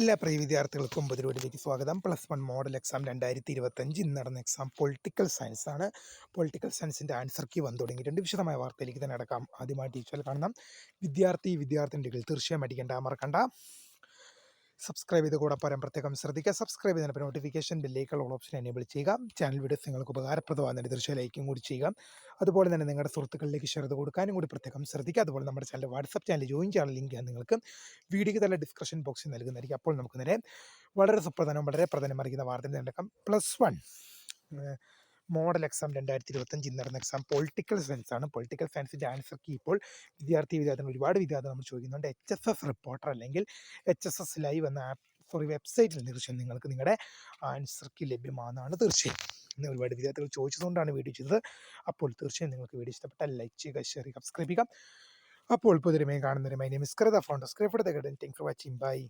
എല്ലാ പ്രിയ വിദ്യാർത്ഥികൾക്കും പുതിയൊരുവിലേക്ക് സ്വാഗതം. +1 മോഡൽ എക്സാം 2025 ഇന്ന് നടന്ന എക്സാം പൊളിറ്റിക്കൽ സയൻസ് ആണ്. പൊളിറ്റിക്കൽ സയൻസിൻ്റെ ആൻസർ കീ വന്നു തുടങ്ങിയിട്ടുണ്ട്. വിശദമായ വാർത്തയിലേക്ക് തന്നെ നടക്കാം. ആദ്യമായി ടീച്ചറിൽ കാണണം വിദ്യാർത്ഥിനികൾ തീർച്ചയായും അടിക്കേണ്ട മറക്കണ്ട. സബ്സ്ക്രൈബ് ചെയ്ത് കൂടെ പോരാൻ പ്രത്യേകം ശ്രദ്ധിക്കുക. സബ്സ്ക്രൈബ് ചെയ്തതിന് നോട്ടിഫിക്കേഷൻ ബെല്ലേക്കുള്ള ഓപ്ഷൻ എനേബിൾ ചെയ്യുക. ചാനൽ വീഡിയോസ് നിങ്ങൾക്ക് ഉപകാരപ്രദമാകുന്ന തീർച്ചയായും ലൈക്കും കൂടി ചെയ്യുക. അതുപോലെ തന്നെ നിങ്ങളുടെ സുഹൃത്തുക്കളിലേക്ക് ഷെയർ ചെയ്ത് കൊടുക്കാനും കൂടി പ്രത്യേകം ശ്രദ്ധിക്കുക. അതുപോലെ നമ്മുടെ ചാനൽ വാട്സപ്പ് ചാനൽ ജോയിൻ ചെയ്യാനുള്ള ലിങ്ക് ഞാൻ നിങ്ങൾക്ക് വീഡിയോയ്ക്ക് തന്നെ ഡിസ്ക്രിപ്ഷൻ ബോക്സിൽ നൽകുന്നതായിരിക്കും. അപ്പോൾ നമുക്ക് നേരെ വളരെ പ്രാധാന്യമറിയിക്കുന്ന വാർത്തയിൽ നടക്കാം. +1 മോഡൽ എക്സാം 2025 ഇന്ന് നടന്ന എക്സാം പൊളിറ്റിക്കൽ സയൻസ് ആണ്. പൊളിറ്റിക്കൽ സയൻസിൻ്റെ ആൻസർ കീ ഇപ്പോൾ വിദ്യാർത്ഥികൾ ഒരുപാട് വിദ്യാർത്ഥികൾ നമ്മൾ ചോദിക്കുന്നുണ്ട്. HSS റിപ്പോർട്ടർ അല്ലെങ്കിൽ HSS ലൈവ് എന്ന വെബ്സൈറ്റിൽ തീർച്ചയായും നിങ്ങൾക്ക് നിങ്ങളുടെ ആൻസർ കീ ലഭ്യമാണെന്നാണ് തീർച്ചയായും. ഇന്ന് ഒരുപാട് വിദ്യാർത്ഥികൾ ചോദിച്ചതുകൊണ്ടാണ് വീഡിയോ ചെയ്തത്. അപ്പോൾ തീർച്ചയായും നിങ്ങൾക്ക് വീഡിയോ ഇഷ്ടപ്പെട്ടാൽ ലൈക്ക് ചെയ്യുക, ഷെയർ ചെയ്യുക, സബ്സ്ക്രൈബ് ചെയ്യുക. അപ്പോൾ പുതിയൊരുമയും കാണുന്നൊരു my name is Kritha founder script. Thanks for watching. By.